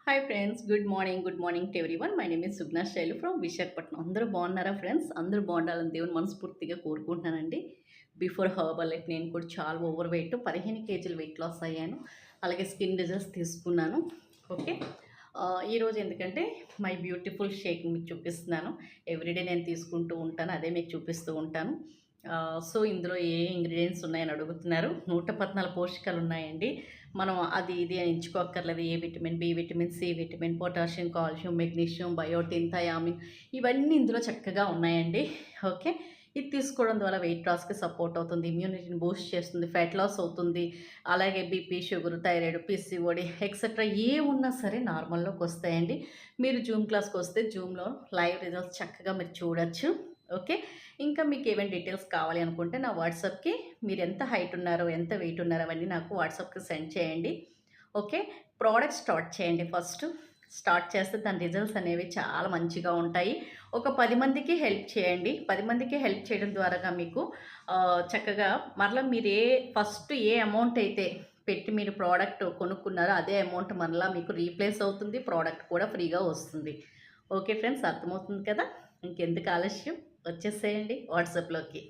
Hi friends, good morning to everyone. My name is Sugna Shailu from Visakhapatnam. అందరూ బాగున్నారా friends? అందరూ బాగుండాలని దేవుని మనస్ఫూర్తిగా కోరుకుంటున్నానండి. బిఫోర్ హర్బల్ లైఫ్ నేను కూడా చాలా ఓవర్ వెయిట్ 15 కేజీలు వెయిట్ లాస్ అయ్యాను. అలాగే స్కిన్ డిజైన్స్ తీసుకున్నాను. ఓకే. ఈరోజు ఎందుకంటే మై బ్యూటిఫుల్ షేక్ మీకు చూపిస్తున్నాను. ఎవ్రీడే నేను తీసుకుంటూ ఉంటాను, అదే మీకు చూపిస్తూ ఉంటాను. సో ఇందులో ఏ ఇంగ్రీడియంట్స్ ఉన్నాయని అడుగుతున్నారు. 114 పోషకాలు ఉన్నాయండి. మనం అది ఇది అని ఎంచుకోక్కర్లేదు. A vitamin, B vitamin, C vitamin, potassium, calcium, magnesium, biotin, thiamine ఇవన్నీ ఇందులో చక్కగా ఉన్నాయండి. ఓకే. ఇది తీసుకోవడం ద్వారా వెయిట్ లాస్‌కి సపోర్ట్ అవుతుంది. ఇమ్యూనిటీని బూస్ట్ చేస్తుంది. ఫ్యాట్ లాస్ అవుతుంది. అలాగే BP, sugar, thyroid, PCOD etcetera ఉన్నా సరే నార్మల్‌లోకొస్తాయండి. మీరు జూమ్ క్లాస్‌కొస్తే జూమ్‌లో లైవ్ రిజల్ట్స్ చక్కగా మీరు చూడొచ్చు. ఓకే. ఇంకా మీకు ఏమైనా డీటెయిల్స్ కావాలి అనుకుంటే నా వాట్సాప్‌కి మీరు ఎంత హైట్ ఉన్నారో, ఎంత వెయిట్ ఉన్నారో అవన్నీ నాకు వాట్సాప్‌కి సెండ్ చేయండి. ఓకే. ప్రోడక్ట్ స్టార్ట్ చేయండి ఫస్టు. స్టార్ట్ చేస్తే దాని రిజల్ట్స్ అనేవి చాలా మంచిగా ఉంటాయి. ఒక 10 మందికి హెల్ప్ చేయండి. 10 మందికి హెల్ప్ చేయడం ద్వారాగా మీకు చక్కగా మరలా మీరు ఫస్ట్ ఏ అమౌంట్ అయితే పెట్టి మీరు ప్రోడక్ట్ కొనుక్కున్నారో అదే అమౌంట్ మరలా మీకు రీప్లేస్ అవుతుంది. ప్రోడక్ట్ కూడా ఫ్రీగా వస్తుంది. ఓకే ఫ్రెండ్స్, అర్థమవుతుంది కదా! ఇంకెందుకు ఆలస్యం, వచ్చేసేయండి వాట్సాప్‌లోకి.